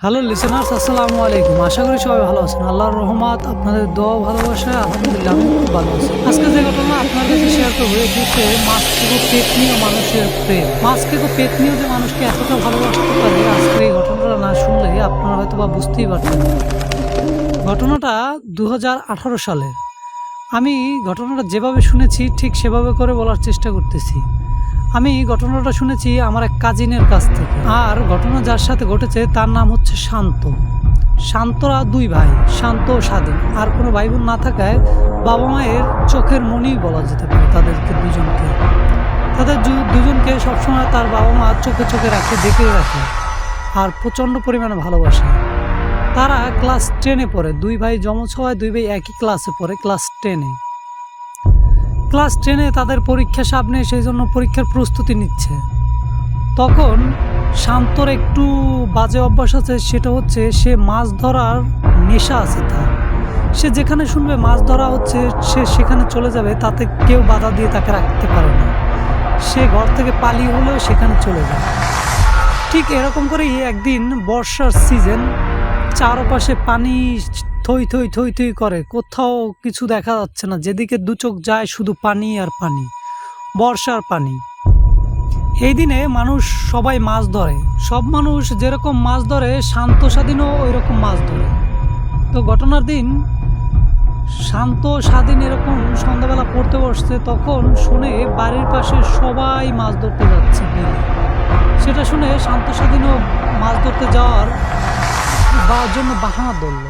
Hello listeners, আসসালামু আলাইকুম। আশা করি সবাই ভালো আছেন। আল্লাহর রহমত, আপনাদের দোয়া ভালোবাসায় আলহামদুলিল্লাহ আমি খুব ভালো আছি। আজকে যে ঘটনা আপনার কাছে শেয়ার করবো এটি হচ্ছে মাছ থেকে পেট নিয়ে মানুষের প্রেম। মাছ থেকে পেট নিয়েও যে মানুষকে এতটা ভালোবাসতে পারে, আজকের এই ঘটনাটা না শুনলে আপনারা হয়তো বা বুঝতেই পারতেন না। ঘটনাটা 2018 সালের। আমি ঘটনাটা যেভাবে শুনেছি ঠিক সেভাবে করে বলার চেষ্টা করতেছি। আমি ঘটনাটা শুনেছি আমার এক কাজিনের কাছ থেকে। আর ঘটনা যার সাথে ঘটেছে তার নাম হচ্ছে শান্ত। শান্তরা দুই ভাই, শান্ত ও স্বাধীন। আর কোনো ভাই বোন না থাকায় বাবা মায়ের চোখের মনি বলা যেতে পারে তাদেরকে দুজনকে। তাদের দুজনকে সবসময় তার বাবা মা চোখে চোখে রাখে, দেখে রাখে আর প্রচণ্ড পরিমাণে ভালোবাসে। তারা ক্লাস 10-এ পড়ে। দুই ভাই যমজ হওয়ায় দুই ভাই একই ক্লাসে পড়ে, ক্লাস 10-এ। ক্লাস 10-এ তাদের পরীক্ষা সামনে, সেই জন্য পরীক্ষার প্রস্তুতি নিচ্ছে। তখন শান্তর একটু বাজে অভ্যাস আছে, সেটা হচ্ছে সে মাছ ধরার নেশা আছে তার। সে যেখানে শুনবে মাছ ধরা হচ্ছে সে সেখানে চলে যাবে, তাতে কেউ বাধা দিয়ে তাকে রাখতে পারে না। সে ঘর থেকে পালিয়ে হলেও সেখানে চলে যায়। ঠিক এরকম করেই একদিন বর্ষার সিজন, চারপাশে পানি থই থই থই থই করে, কোথাও কিছু দেখা যাচ্ছে না। যেদিকে দু চোখ যায় শুধু পানি আর পানি, বর্ষার পানি। এই দিনে মানুষ সবাই মাছ ধরে। সব মানুষ যেরকম মাছ ধরে, শান্ত স্বাধীনও ওই রকম মাছ ধরে। তো ঘটনার দিন শান্ত স্বাধীন এরকম সন্ধ্যাবেলা পড়তে বসছে, তখন শুনে বাড়ির পাশে সবাই মাছ ধরতে যাচ্ছে বিলে। সেটা শুনে শান্ত স্বাধীনও মাছ ধরতে যাওয়ার জন্য বাহানা ধরল,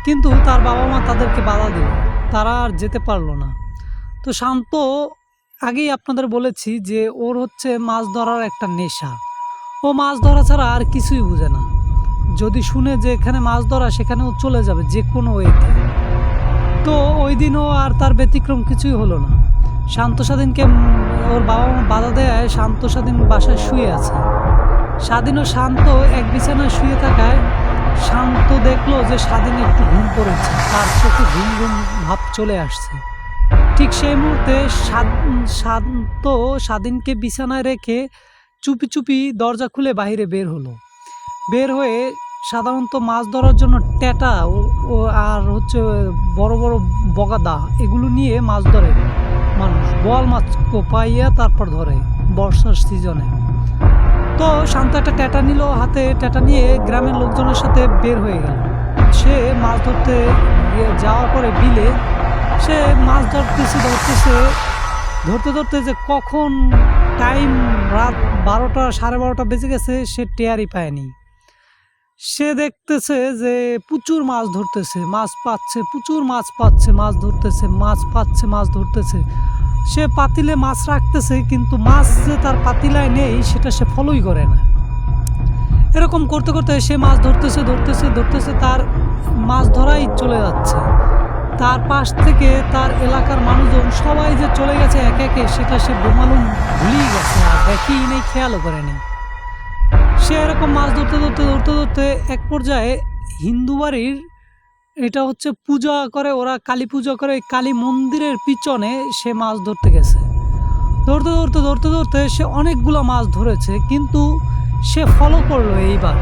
কিন্তু তার বাবা মা তাদেরকে বাধা দিল, তারা আর যেতে পারলো না। তো শান্ত, আগেই আপনাদের বলেছি যে ওর হচ্ছে মাছ ধরার একটা নেশা। ও মাছ ধরা ছাড়া আর কিছুই বুঝে না। যদি শুনে যে এখানে মাছ ধরা, সেখানে ও চলে যাবে যে কোনো ওয়েতে। তো ওই দিনও আর তার ব্যতিক্রম কিছুই হলো না। শান্ত স্বাধীনকে ওর বাবা মা বাধা দেয়, শান্ত স্বাধীন বাসায় শুয়ে আছে। স্বাধীন ও শান্ত এক বিছানায় শুয়ে থাকায় শান্ত দেখলো যে স্বাধীন একটু ঘুম পড়েছে, তার চোখে ঘুম ঘুম ভাব চলে আসছে। ঠিক সেই মুহূর্তে শান্ত স্বাধীনকে বিছানায় রেখে চুপি চুপি দরজা খুলে বাইরে বের হলো। বের হয়ে সাধারণত মাছ ধরার জন্য ট্যাটা ও আর হচ্ছে বড় বড় বগাদা, এগুলো নিয়ে মাছ ধরে মানুষ। বোয়াল মাছ পাইয়া তারপর ধরে বর্ষার সিজনে। তো শান্ত একটা ট্যাটা নিল হাতে, ট্যাটা নিয়ে গ্রামের লোকজনের সাথে বের হয়ে গেল। সে মাছ ধরতে যাওয়ার পরে বিলে সে মাছ ধরতে ধরতে যে কখন টাইম রাত 12টা, 12:30 বেজে গেছে সে টেয়ারই পায়নি। সে দেখতেছে যে প্রচুর মাছ ধরতেছে, মাছ পাচ্ছে, প্রচুর মাছ পাচ্ছে, মাছ ধরতেছে, মাছ পাচ্ছে, মাছ ধরতেছে। সে পাতিলে মাছ রাখতেছে, কিন্তু মাছ যে তার পাতিলায় নেই সেটা সে ফলোই করে না। এরকম করতে করতে সে মাছ ধরতেছে ধরতেছে ধরতেছে, তার মাছ ধরাই চলে যাচ্ছে। তার পাশ থেকে তার এলাকার মানুষজন সবাই যে চলে গেছে একে একে, সেটা সে বেমালুম ভুলেই গেছে, আর দেখেই নেই, খেয়ালও করেনি। সে এরকম মাছ ধরতে ধরতে ধরতে ধরতে এক পর্যায়ে হিন্দু বাড়ির, এটা হচ্ছে পূজা করে ওরা, কালী পূজা করে, কালী মন্দিরের পিছনে সে মাছ ধরতে গেছে। ধরতে ধরতে ধরতে ধরতে সে অনেকগুলো মাছ ধরেছে, কিন্তু সে ফলো করলো এইবার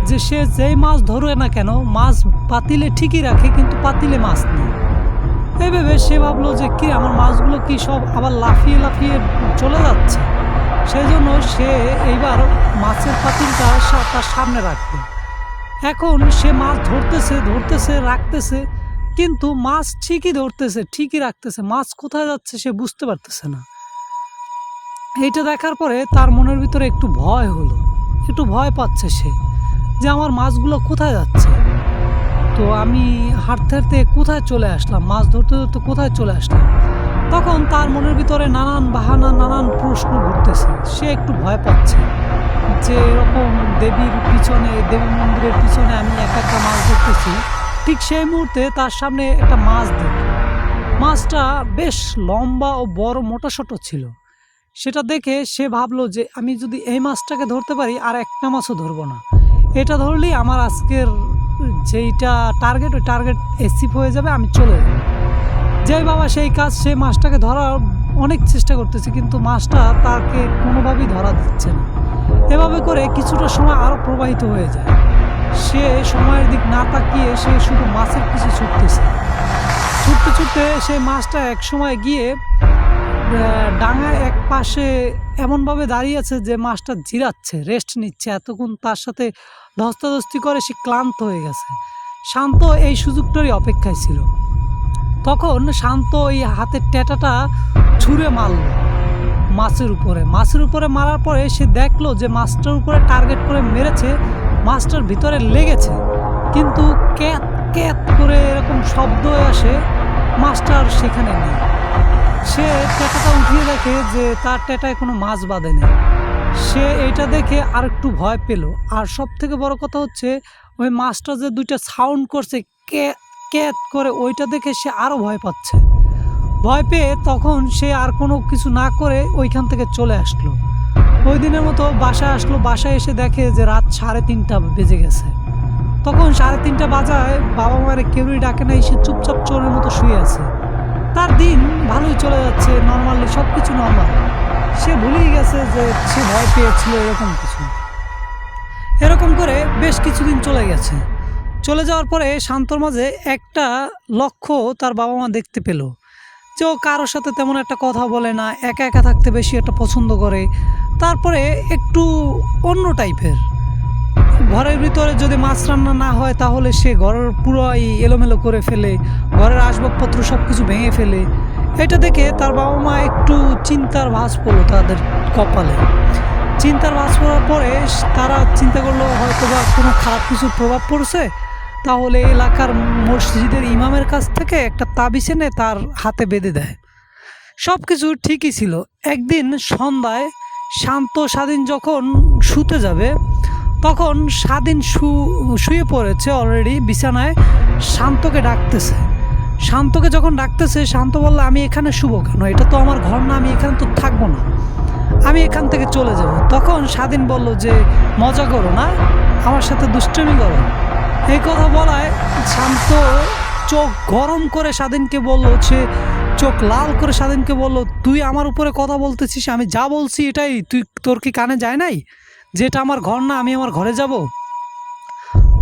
যে সে যেই মাছ ধরে না কেন, মাছ পাতিলে ঠিকই রাখে, কিন্তু পাতিলে মাছ নেই। এই ভেবে সে ভাবলো যে কি আমার মাছগুলো কি সব আবার লাফিয়ে লাফিয়ে চলে যাচ্ছে। সেই জন্য সে এইবার মাছের পাতিলটা তার সামনে রাখবে। এখন সে মাছ ধরতেছে ধরতেছে রাখতেছে, কিন্তু মাছ ঠিকই ধরতেছে, ঠিকই রাখতেছে, মাছ কোথায় যাচ্ছে সে বুঝতে পারতেছে না। এইটা দেখার পরে তার মনের ভিতরে একটু ভয় হলো, একটু ভয় পাচ্ছে সে যে আমার মাছগুলো কোথায় যাচ্ছে। তো আমি হাঁটতে হাঁটতে কোথায় চলে আসলাম, মাছ ধরতে ধরতে কোথায় চলে আসলাম। তখন তার মনের ভিতরে নানান বাহানা, নানান প্রশ্ন ঘুরতেছে। সে একটু ভয় পাচ্ছে যে এরকম দেবীর পিছনে, দেবী মন্দিরের পিছনে আমি একা একা মাছ ধরতেছি। ঠিক সেই মুহূর্তে তার সামনে একটা মাছ দেখল। মাছটা বেশ লম্বা ও বড়, মোটাসোটো ছিল। সেটা দেখে সে ভাবলো যে আমি যদি এই মাছটাকে ধরতে পারি আর একটা মাছও ধরবো না, এটা ধরলেই আমার আজকের যেইটা টার্গেট, ওই টার্গেট অ্যাচিভ হয়ে যাবে, আমি চলে যাব। যেই বাবা সেই কাজ, সে মাছটাকে ধরার অনেক চেষ্টা করতেছে, কিন্তু মাছটা তাকে কোনোভাবেই ধরা দিচ্ছে না। এভাবে করে কিছুটা সময় আরও প্রবাহিত হয়ে যায়। সে সময়ের দিক না তাকিয়ে সে শুধু মাছের পিছু ছুটতেছে। ছুটতে ছুটতে সে মাছটা এক সময় গিয়ে ডাঙায় এক পাশে এমনভাবে দাঁড়িয়ে আছে যে মাছটা জিরাচ্ছে, রেস্ট নিচ্ছে। এতক্ষণ তার সাথে ধস্তাধস্তি করে সে ক্লান্ত হয়ে গেছে। শান্ত এই সুযোগটারই অপেক্ষায় ছিল। তখন শান্ত ওই হাতের ট্যাঁটাটা ছুঁড়ে মারল মাছের উপরে মারার পরে সে দেখলো যে মাছটার উপরে টার্গেট করে মেরেছে, মাছটার ভিতরে লেগেছে, কিন্তু ক্যাত ক্যাত করে এরকম শব্দ আসে, মাছটা আর সেখানে নেই। সে ট্যাঁটাটা উঠিয়ে দেখে যে তার ট্যাঁটায় কোনো মাছ বাঁধে নেই। সে এটা দেখে আর একটু ভয় পেল। আর সব থেকে বড় কথা হচ্ছে ওই মাছটা যে দুইটা সাউন্ড করছে ক্যাত ক্যাত করে, ওইটা দেখে সে আরও ভয় পাচ্ছে। ভয় পেয়ে তখন সে আর কোনো কিছু না করে ওইখান থেকে চলে আসলো। ওই দিনের মতো বাসায় আসলো। বাসায় এসে দেখে যে রাত 3:30 বেজে গেছে। তখন 3:30 বাজায় বাবা মায়ের কেউই ডাকে নাই, সে চুপচাপ চোরের মতো শুয়ে আছে। তার দিন ভালোই চলে যাচ্ছে, নর্মালি সব কিছু নর্মাল। সে ভুলেই গেছে যে সে ভয় পেয়েছিল এরকম কিছু। এরকম করে বেশ কিছুদিন চলে গেছে। চলে যাওয়ার পরে শান্তর মাঝে একটা লক্ষ্য তার বাবা মা দেখতে পেল যে ও কারোর সাথে তেমন একটা কথা বলে না, একা একা থাকতে বেশি একটা পছন্দ করে। তারপরে একটু অন্য টাইপের। ঘরের ভিতরে যদি মাছ রান্না না হয় তাহলে সে ঘরের পুরোই এলোমেলো করে ফেলে, ঘরের আসবাবপত্র সব কিছু ভেঙে ফেলে। এটা দেখে তার বাবা মা একটু চিন্তার ভাঁজ পড়লো তাদের কপালে। চিন্তার ভাঁজ পড়ার পরে তারা চিন্তা করলো হয়তো বা কোনো খারাপ কিছুর প্রভাব পড়ছে, তাহলে এলাকার মসজিদের ইমামের কাছ থেকে একটা তাবিজ এনে তার হাতে বেঁধে দেয়। সব কিছু ঠিকই ছিল। একদিন সন্ধ্যায় শান্ত স্বাধীন যখন শুতে যাবে, তখন স্বাধীন শুয়ে পড়েছে অলরেডি বিছানায়। শান্তকে ডাকতেছে। শান্তকে যখন ডাকতেছে, শান্ত বলল আমি এখানে শুব কেন, এটা তো আমার ঘর না, আমি এখানে তো থাকবো না, আমি এখান থেকে চলে যাব। তখন স্বাধীন বলল যে মজা করো না, আমার সাথে দুষ্টুমি করো। এই কথা বলায় শান্ত চোখ গরম করে স্বাধীনকে বলল, সে চোখ লাল করে স্বাধীনকে বলল তুই আমার উপরে কথা বলতেছিস, আমি যা বলছি এটাই, তোর কি কানে যায় নাই যে এটা আমার ঘর না, আমি আমার ঘরে যাব?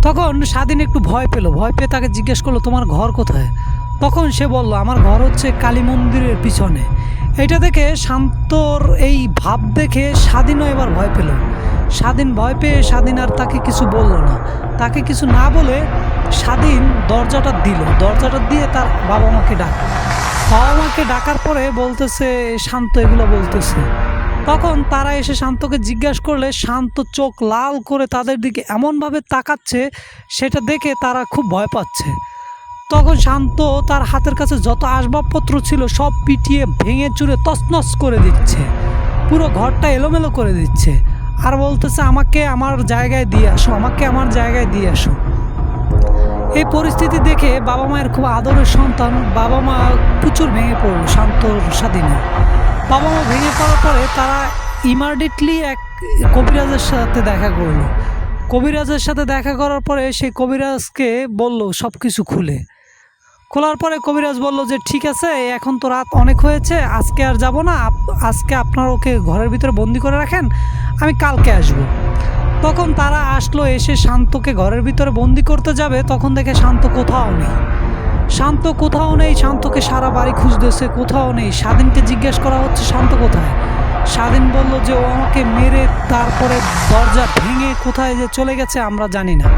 তখন স্বাধীন একটু ভয় পেল। ভয় পেয়ে তাকে জিজ্ঞেস করলো তোমার ঘর কোথায়? তখন সে বলল আমার ঘর হচ্ছে কালী মন্দিরের পিছনে। এটা দেখে শান্তর এই ভাব দেখে স্বাধীনও এবার ভয় পেল। স্বাধীন ভয় পেয়ে স্বাধীন আর তাকে কিছু বলল না। তাকে কিছু না বলে স্বাধীন দরজাটা দিল। দরজাটা দিয়ে তার বাবা মাকে ডাকল। বাবা মাকে ডাকার পরে বলতেছে শান্ত এগুলো বলতেছে। তখন তারা এসে শান্তকে জিজ্ঞাসা করলে শান্ত চোখ লাল করে তাদের দিকে এমনভাবে তাকাচ্ছে, সেটা দেখে তারা খুব ভয় পাচ্ছে। তখন শান্ত তার হাতের কাছে যত আসবাবপত্র ছিল সব পিটিয়ে ভেঙে চুরে তছনছ করে দিচ্ছে, পুরো ঘরটা এলোমেলো করে দিচ্ছে, আর বলতেছে আমাকে আমার জায়গায় দিয়ে আসো, আমাকে আমার জায়গায় দিয়ে আসো। এই পরিস্থিতি দেখে বাবা মায়ের খুব আদরের সন্তান বাবা মা প্রচুর ভেঙে পড়লো শান্তর স্বাধীনে। বাবা মা ভেঙে পড়ার পরে তারা ইমার্ডিয়েটলি এক কবিরাজের সাথে দেখা করলো। কবিরাজের সাথে দেখা করার পরে সেই কবিরাজকে বলল সব কিছু খোলার পরে কবিরাজ বলল যে ঠিক আছে, এখন তো রাত অনেক হয়েছে, আজকে আর যাব না, আজকে আপনার ওকে ঘরের ভিতরে বন্দি করে রাখেন, আমি কালকে আসব। তখন তারা আসলো, এসে শান্তকে ঘরের ভিতরে বন্দি করতে যাবে, তখন দেখে শান্ত কোথাও নেই। শান্তকে সারা বাড়ি খুঁজতেছে, কোথাও নেই। স্বাধীনকে জিজ্ঞেস করা হচ্ছে শান্ত কোথায়? স্বাধীন বলল যে ও আমাকে মেরে তারপরে দরজা ভেঙে কোথায় যে চলে গেছে আমরা জানি না।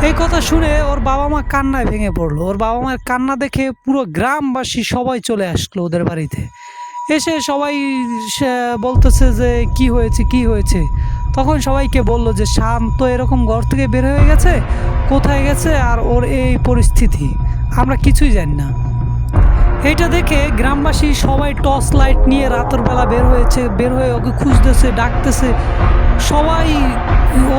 এই কথা শুনে ওর বাবা মা কান্নায় ভেঙে পড়লো। ওর বাবা মায়ের কান্না দেখে পুরো গ্রামবাসী সবাই চলে আসলো ওদের বাড়িতে। এসে সবাই বলতেছে যে কি হয়েছে। তখন সবাইকে বলল যে শান্ত এরকম ঘর থেকে বের হয়ে গেছে, কোথায় গেছে আর ওর এই পরিস্থিতি, আমরা কিছুই জানি না। এইটা দেখে গ্রামবাসী সবাই টর্চ লাইট নিয়ে রাতের বেলা বের হয়ে ওকে খুঁজতেছে, ডাকতেছে। সবাই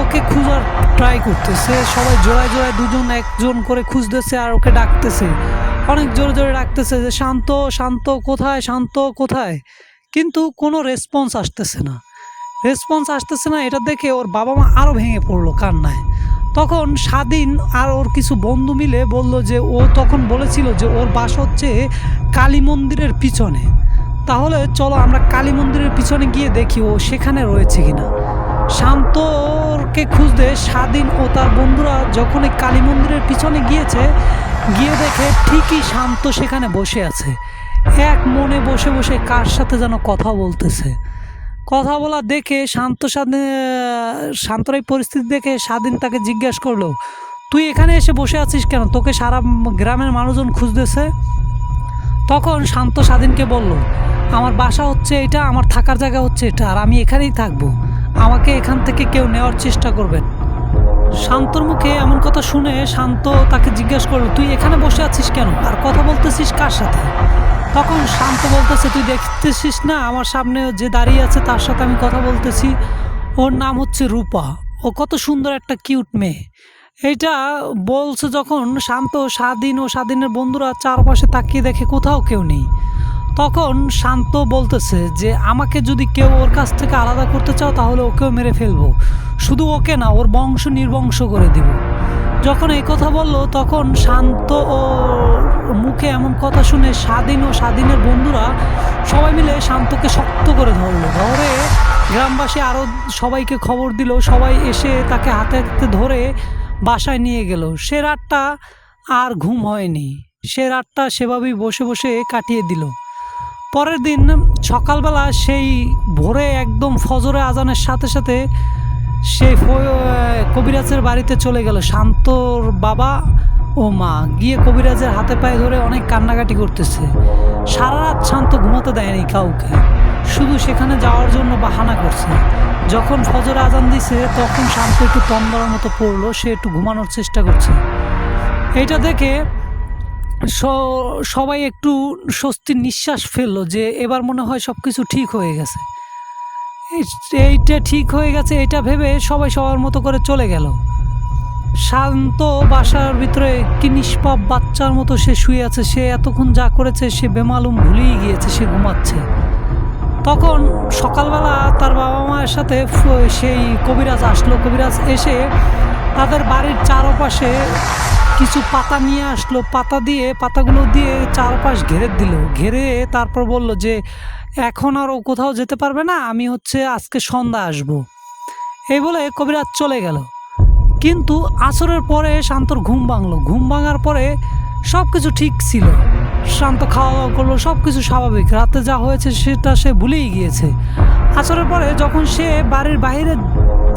ওকে খোঁজার ট্রাই করতেছে, সবাই জোড়ায় দুজন একজন করে খুঁজতেছে আর ওকে ডাকতেছে, অনেক জোরে জোরে ডাকতেছে যে শান্ত কোথায়, কিন্তু কোনো রেসপন্স আসতেছে না। এটা দেখে ওর বাবা মা আরও ভেঙে পড়লো কান্নায়। তখন স্বাধীন আর ওর কিছু বন্ধু মিলে বলল যে ও তখন বলেছিল যে ওর বাসা হচ্ছে কালী মন্দিরের পিছনে, তাহলে চলো আমরা কালী মন্দিরের পিছনে গিয়ে দেখি ও সেখানে রয়েছে কিনা। শান্তকে খুঁজতে স্বাধীন ও তার বন্ধুরা যখন এই কালী মন্দিরের পিছনে গিয়েছে, গিয়ে দেখে ঠিকই শান্ত সেখানে বসে আছে, এক মনে বসে বসে কার সাথে যেন কথা বলতেছে। কথা বলা দেখে শান্তর এই পরিস্থিতি দেখে স্বাধীন তাকে জিজ্ঞাসা করলো, তুই এখানে এসে বসে আছিস কেন? তোকে সারা গ্রামের মানুষজন খুঁজতেছে। তখন শান্ত স্বাধীনকে বলল, আমার বাসা হচ্ছে এটা, আমার থাকার জায়গা হচ্ছে এটা, আর আমি এখানেই থাকবো, আমাকে এখান থেকে কেউ নেওয়ার চেষ্টা করবেন। শান্তর মুখে এমন কথা শুনে শান্ত তাকে জিজ্ঞাসা করলো, তুই এখানে বসে আছিস কেন, আর কথা বলতেছিস কার সাথে? তখন শান্ত বলতেছে, তুই দেখতেছিস না আমার সামনে যে দাঁড়িয়ে আছে তার সাথে আমি কথা বলতেছি, ওর নাম হচ্ছে রূপা, ও কত সুন্দর একটা কিউট মেয়ে। এইটা বলছে যখন শান্ত, স্বাধীন ও স্বাধীনের বন্ধুরা চারপাশে তাকিয়ে দেখে কোথাও কেউ নেই। তখন শান্ত বলতেছে যে আমাকে যদি কেউ ওর কাছ থেকে আলাদা করতে চাও তাহলে ওকেও মেরে ফেলবো, শুধু ওকে না, ওর বংশ নির্বংশ করে দিব। যখন এই কথা বললো তখন শান্ত ও মুখে এমন কথা শুনে স্বাধীন ও স্বাধীনের বন্ধুরা সবাই মিলে শান্তকে শক্ত করে ধরে গ্রামবাসী আরও সবাইকে খবর দিল, সবাই এসে তাকে হাতে হাতে ধরে বাসায় নিয়ে গেল। সে রাতটা আর ঘুম হয়নি, সে রাতটা সেভাবেই বসে বসে কাটিয়ে দিল। পরের দিন সকালবেলা সেই ভোরে একদম ফজরে আজানের সাথে সাথে সেই কবিরাজের বাড়িতে চলে গেল শান্তর বাবা ও মা। গিয়ে কবিরাজের হাতে পায়ে ধরে অনেক কান্নাকাটি করতেছে। সারা রাত শান্ত ঘুমাতে দেয়নি কাউকে, শুধু সেখানে যাওয়ার জন্য বাহানা করছে। যখন ফজরে আজান দিছে তখন শান্ত একটু তন্দ্রার মতো পড়লো, সে একটু ঘুমানোর চেষ্টা করছে। এইটা দেখে সবাই একটু স্বস্তির নিঃশ্বাস ফেললো যে এবার মনে হয় সব কিছু ঠিক হয়ে গেছে। এইটা ঠিক হয়ে গেছে এটা ভেবে সবাই সবার মতো করে চলে গেল। শান্ত বাসার ভিতরে কি নিষ্পাপ বাচ্চার মতো সে শুয়ে আছে, সে এতক্ষণ যা করেছে সে বেমালুম ভুলেই গিয়েছে, সে ঘুমাচ্ছে। তখন সকালবেলা তার বাবা মায়ের সাথে সেই কবিরাজ আসলো। কবিরাজ এসে তাদের বাড়ির চারপাশে কিছু পাতা নিয়ে আসলো, পাতাগুলো দিয়ে চারপাশ ঘেরে দিল, ঘেরে তারপর বলল যে এখন আর ও কোথাও যেতে পারবে না, আমি আজকে সন্ধ্যা আসবো। এই বলে কবিরাজ চলে গেল। কিন্তু আসরের পরে শান্তর ঘুম ভাঙলো। ঘুম ভাঙার পরে সব কিছু ঠিক ছিল, শান্ত খাওয়া দাওয়া করলো, সব কিছু স্বাভাবিক। রাতে যা হয়েছে সেটা সে ভুলেই গিয়েছে। আসরের পরে যখন সে বাড়ির বাইরে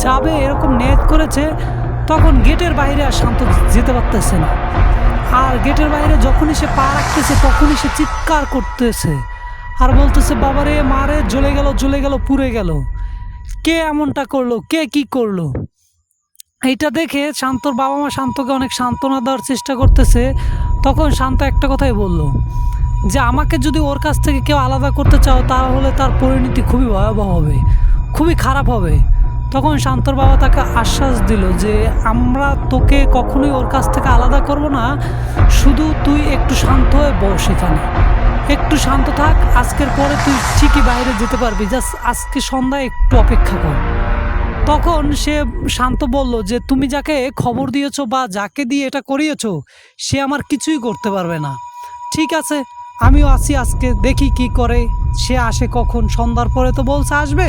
যাবে এরকম নিয়ত করেছে, তখন গেটের বাইরে আর শান্ত যেতে পারতেছে না। আর গেটের বাইরে যখনই সে পা রাখতেছে তখনই সে চিৎকার করতেছে আর বলতেছে, বাবারে মারে, জ্বলে গেল, পুড়ে গেল, কে এমনটা করলো, কে কি করলো? এইটা দেখে শান্তর বাবা মা শান্তকে অনেক সান্ত্বনা দেওয়ার চেষ্টা করতেছে। তখন শান্ত একটা কথাই বলল যে আমাকে যদি ওর কাছ থেকে কেউ আলাদা করতে চাও তাহলে তার পরিণতি খুবই ভয়াবহ হবে, খুবই খারাপ হবে। তখন শান্তর বাবা তাকে আশ্বাস দিল যে আমরা তোকে কখনোই ওর কাছ থেকে আলাদা করব না, শুধু তুই একটু শান্ত হয়ে বস, এখানে একটু শান্ত থাক, আজকের পরে তুই ঠিকই বাইরে যেতে পারবি, জাস্ট আজকে সন্ধ্যায় একটু অপেক্ষা কর। তখন সে শান্ত বলল যে তুমি যাকে খবর দিয়েছো বা যাকে দিয়ে এটা করিয়েছো সে আমার কিছুই করতে পারবে না। ঠিক আছে, আমিও আছি, আজকে দেখি কি করে, সে আসে কখন, সন্ধ্যার পরে তো বলছে আসবে,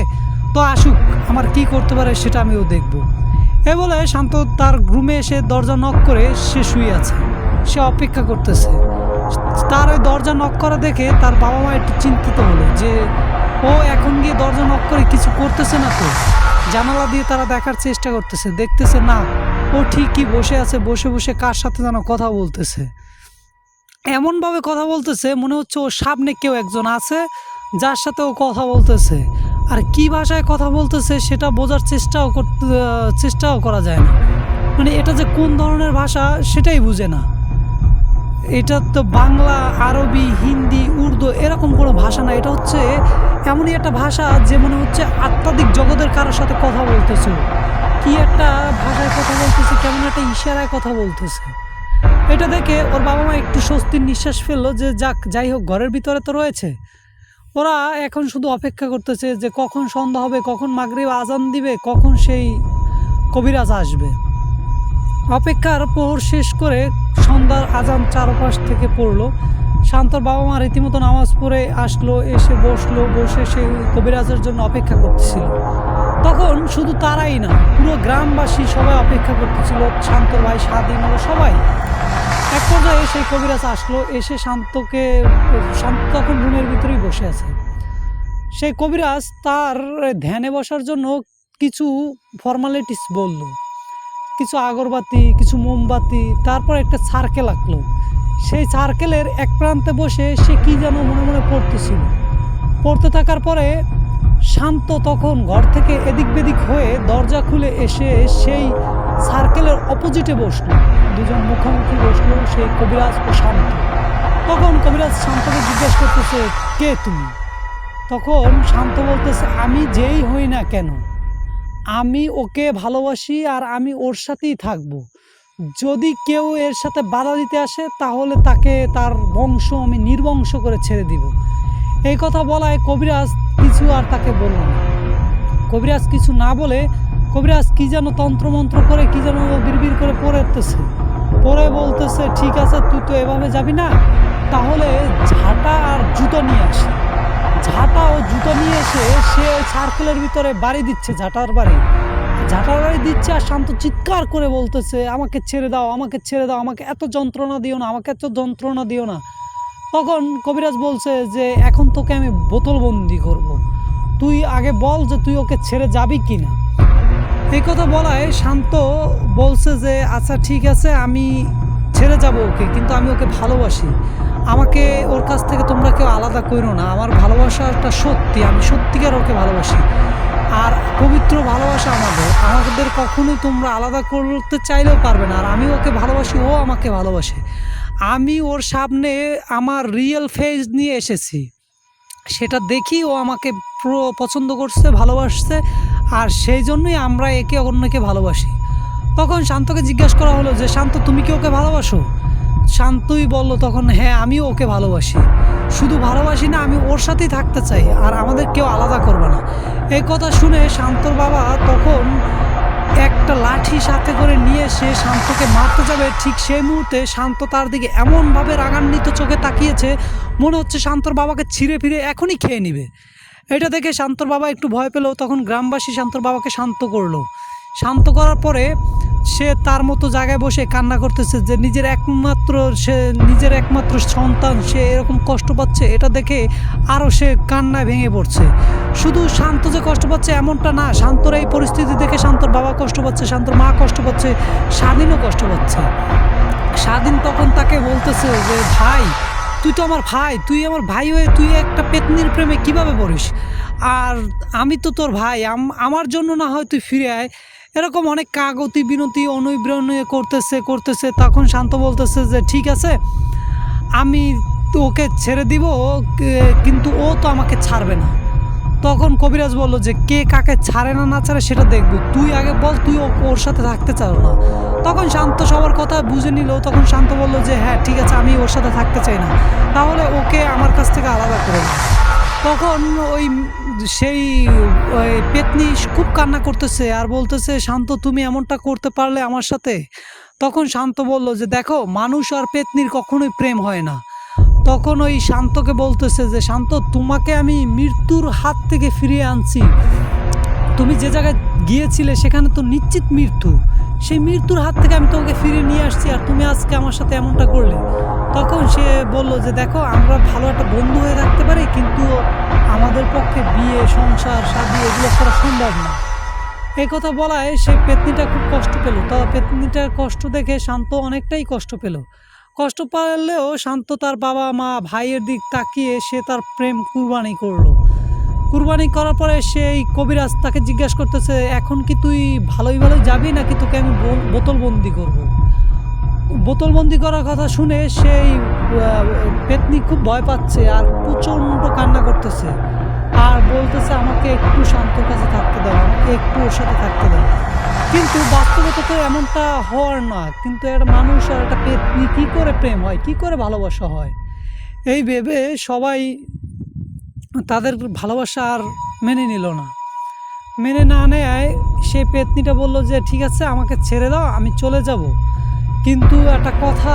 তো আসুক, আমার কি করতে পারে সেটা আমিও দেখব। এ বলে শান্ত তার রুমে এসে দরজা নক করে সে শুয়ে আছে, সে অপেক্ষা করতেছে। তার ওই দরজা নক করা দেখে তার বাবা মা একটু চিন্তিত হলো যে ও এখন গিয়ে দরজা নক করে কিছু করতেছে না তো। জানালা দিয়ে তারা দেখার চেষ্টা করতেছে, দেখতেছে না, ও ঠিকই বসে আছে, বসে বসে কার সাথে যেন কথা বলতেছে। এমনভাবে কথা বলতেছে মনে হচ্ছে ওর সামনে কেউ একজন আছে যার সাথে ও কথা বলতেছে। আর কি ভাষায় কথা বলতেছে সেটা বোঝার চেষ্টাও করা যায় না, মানে এটা যে কোন ধরনের ভাষা সেটাই বুঝে না। এটা তো বাংলা, আরবি, হিন্দি, উর্দু এরকম কোনো ভাষা না, এটা হচ্ছে এমনই একটা ভাষা যে মনে হচ্ছে আধ্যাত্মিক জগতের কারোর সাথে কথা বলতেছে, কি একটা ভাষায় কথা বলতেছে, কেমন একটা ইশারায় কথা বলতেছে। এটা দেখে ওর বাবা মা একটু স্বস্তির নিঃশ্বাস ফেললো যে যাই হোক, ঘরের ভিতরে তো রয়েছে। ওরা এখন শুধু অপেক্ষা করতেছে যে কখন সন্ধ্যা হবে, কখন মাগরিব আজান দিবে, কখন সেই কবিরাজ আসবে। অপেক্ষার প্রহর শেষ করে সন্ধ্যার আজান চারপাশ থেকে পড়লো। শান্তর বাবা মা রীতিমতো নামাজ পড়ে আসলো, এসে বসে সেই কবিরাজের জন্য অপেক্ষা করতেছিল। তখন শুধু তারাই না, পুরো গ্রামবাসী সবাই অপেক্ষা করতেছিল, শান্তর ভাই, স্বাধীন হলো সবাই। এক পর্যায়ে সেই কবিরাজ আসলো, এসে শান্ত তখন রুমের ভিতরেই বসে আছে। সেই কবিরাজ তার ধ্যানে বসার জন্য কিছু ফর্মালিটিস বলল, কিছু আগরবাতি, কিছু মোমবাতি, তারপর একটা সার্কেল আঁকলো। সেই সার্কেলের এক প্রান্তে বসে সে কি যেন মনে মনে পড়তেছিল। পড়তে থাকার পরে শান্ত তখন ঘর থেকে এদিক বেদিক হয়ে দরজা খুলে এসে সেই সার্কেলের অপোজিটে বসলো। দুজন মুখোমুখি বসলো, সেই কবিরাজ ও শান্ত। তখন কবিরাজ শান্তকে জিজ্ঞেস করতেছে, কে তুমি? তখন শান্ত বলতেছে, আমি যেই হই না কেন, আমি ওকে ভালোবাসি আর আমি ওর সাথেই থাকবো। যদি কেউ এর সাথে বাধা দিতে আসে তাহলে তাকে, তার বংশ আমি নির্বংশ করে ছেড়ে দিব। এই কথা বলায় কবিরাজ কিছু আর তাকে বলল না। কবিরাজ কিছু না বলে কবিরাজ কি যেন তন্ত্রমন্ত্র করে কি যেন বিড়বিড় করে পড়তেছে, পরে বলতেছে, ঠিক আছে তুই তো এভাবে যাবি না, তাহলে ঝাঁটা আর জুতো নিয়ে আসে। ঝাঁটা ও জুতো নিয়ে এসে সে সার্কেলের ভিতরে বাড়ি দিচ্ছে, ঝাঁটার বাড়ি দিচ্ছে। আর শান্ত চিৎকার করে বলতেছে, আমাকে ছেড়ে দাও, আমাকে ছেড়ে দাও, আমাকে এত যন্ত্রণা দিও না, আমাকে এত যন্ত্রণা দিও না। তখন কবিরাজ বলছে যে এখন তোকে আমি বোতলবন্দি করব, তুই আগে বল যে তুই ওকে ছেড়ে যাবি কি না। এই কথা বলায় শান্ত বলছে যে আচ্ছা ঠিক আছে, আমি ছেড়ে যাব ওকে, কিন্তু আমি ওকে ভালোবাসি, আমাকে ওর কাছ থেকে তোমরা কেউ আলাদা করো না, আমার ভালোবাসাটা সত্যি, আমি সত্যিকার ওকে ভালোবাসি, আর পবিত্র ভালোবাসা আমাদের কখনোই তোমরা আলাদা করতে চাইলেও পারবে না। আর আমি ওকে ভালোবাসি, ও আমাকে ভালোবাসে, আমি ওর সামনে আমার রিয়েল ফেস নিয়ে এসেছি, সেটা দেখি ও আমাকে পুরো পছন্দ করছে, ভালোবাসছে, আর সেই জন্যই আমরা একে অন্যকে ভালোবাসি। তখন শান্তকে জিজ্ঞাসা করা হলো যে শান্ত, তুমি কি ওকে ভালোবাসো? শান্তই বলল তখন, হ্যাঁ আমিও ওকে ভালোবাসি, শুধু ভালোবাসি না, আমি ওর সাথেই থাকতে চাই, আর আমাদের কেউ আলাদা করবে না। এই কথা শুনে শান্তর বাবা তখন একটা লাঠি সাথে করে নিয়ে সে শান্তকে মারতে যাবে, ঠিক সেই মুহূর্তে শান্ত তার দিকে এমনভাবে রাগান্বিত চোখে তাকিয়েছে, মনে হচ্ছে শান্তর বাবাকে ছিঁড়ে ফিরে এখনই খেয়ে নিবে। এটা দেখে শান্তর বাবা একটু ভয় পেল। তখন গ্রামবাসী শান্তর বাবাকে শান্ত করলো। শান্ত করার পরে সে তার মতো জায়গায় বসে কান্না করতেছে যে নিজের একমাত্র সন্তান সে এরকম কষ্ট পাচ্ছে, এটা দেখে আরও সে কান্নায় ভেঙে পড়ছে। শুধু শান্ত যে কষ্ট পাচ্ছে এমনটা না, শান্তর এই পরিস্থিতি দেখে শান্তর বাবা কষ্ট পাচ্ছে, শান্তর মা কষ্ট পাচ্ছে, স্বাধীনও কষ্ট পাচ্ছে। স্বাধীন তখন তাকে বলতেছে যে ভাই, তুই তো আমার ভাই, তুই আমার ভাই হয়ে তুই একটা পেতনির প্রেমে কিভাবে পড়িস, আর আমি তো তোর ভাই, আমার জন্য না হয় তুই ফিরে আয়। এরকম অনেক কাগতি বিনতি অনুবিনয় করতেছে। তখন শান্ত বলতেছে যে ঠিক আছে, আমি তো ওকে ছেড়ে দিব, কিন্তু ও তো আমাকে ছাড়বে না। তখন কবিরাজ বলল যে কে কাকে ছাড়ে না ছাড়ে সেটা দেখবো, তুই আগে বল তুই ওর সাথে থাকতে চাও না। তখন শান্ত সবার কথা বুঝে নিল। তখন শান্ত বলল যে হ্যাঁ ঠিক আছে, আমি ওর সাথে থাকতে চাই না, তাহলে ওকে আমার কাছ থেকে আলাদা করে দাও। তখন সেই পেতনি খুব কান্না করতেছে আর বলতেছে, শান্ত তুমি এমনটা করতে পারলে আমার সাথে? তখন শান্ত বলল যে দেখো, মানুষ আর পেতনির কখনোই প্রেম হয় না। তখন ওই শান্তকে বলতেছে যে শান্ত, তোমাকে আমি মৃত্যুর হাত থেকে ফিরিয়ে আনছি, তুমি যে জায়গায় গিয়েছিলে সেখানে তো নিশ্চিত মৃত্যু, সেই মৃত্যুর হাত থেকে আমি তোমাকে ফিরিয়ে নিয়ে আসছি, আর তুমি আজকে আমার সাথে এমনটা করলে। তখন সে বলল যে দেখো, আমরা ভালো একটা বন্ধু হয়ে থাকতে পারি, কিন্তু আমাদের পক্ষে বিয়ে, সংসার, শাদী এগুলো করা সম্ভব না। এই কথা বলায় সেই পেতনিটা খুব কষ্ট পেল। পেতনিটার কষ্ট দেখে শান্ত অনেকটাই কষ্ট পেল। কষ্ট পেলেও শান্ত তার বাবা মা ভাইয়ের দিক তাকিয়ে সে তার প্রেম কুরবানি করলো। কুরবানি করার পরে সেই কবিরাজ তাকে জিজ্ঞাসা করতেছে, এখন কি তুই ভালোই যাবি নাকি তোকে আমি বোতলবন্দি করব? বোতলবন্দি করার কথা শুনে সেই পেতনি খুব ভয় পাচ্ছে আর প্রচণ্ড কান্না করতেছে আর বলতেছে, আমাকে একটু শান্তর কাছে থাকতে দাও, আমাকে একটু ওর সাথে থাকতে দাও। কিন্তু বাস্তবতা তো এমনটা হওয়ার না। কিন্তু একটা মানুষ আর একটা পেতনি কী করে প্রেম হয়, কী করে ভালোবাসা হয়, এই ভেবে সবাই তাদের ভালোবাসা আর মেনে নিল না। মেনে না নেয় সেই পেতনিটা বলল যে ঠিক আছে, আমাকে ছেড়ে দাও, আমি চলে যাব। কিন্তু একটা কথা,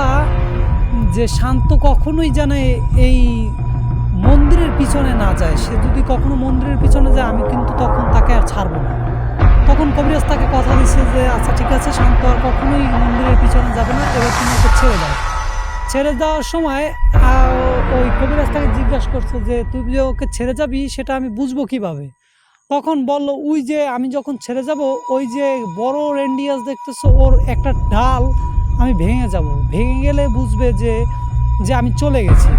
যে শান্ত কখনোই জানে এই মন্দিরের পিছনে না যায়, সে যদি কখনো মন্দিরের পিছনে যায় আমি কিন্তু তখন তাকে আর ছাড়বো না। তখন কবিরাজ তাকে কথা দিচ্ছে যে আচ্ছা ঠিক আছে, শান্ত আর কখনোই মন্দিরের পিছনে যাবে না, এবার তুমি ওকে ছেড়ে দাও। ছেড়ে দেওয়ার সময় ওই কবিরাজ তাকে জিজ্ঞাসা করছে যে তুই যে ওকে ছেড়ে যাবি সেটা আমি বুঝবো কিভাবে? তখন বলল, ওই যে আমি যখন ছেড়ে যাব, ওই যে বড় রেন্ডিয়াস দেখতেছো, ওর একটা ডাল আমি ভেঙে যাব, ভেঙে গেলে বুঝবে যে যে আমি চলে গেছি।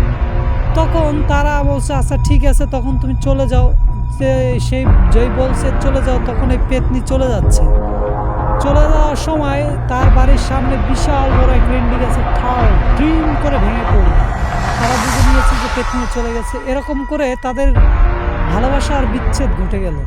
তখন তারা বলছে আচ্ছা ঠিক আছে, তখন তুমি চলে যাও। যে সেই যেই বলছে চলে যাও, তখন এই পেতনি চলে যাচ্ছে। চলে যাওয়ার সময় তার বাড়ির সামনে বিশাল বড় এক রেন্ডি গাছের ঠাল ড্রিম করে ভেঙে পড়ল। তারা বুঝে নিয়েছে যে পেতনি চলে গেছে। এরকম করে তাদের ভালোবাসার বিচ্ছেদ ঘটে গেল।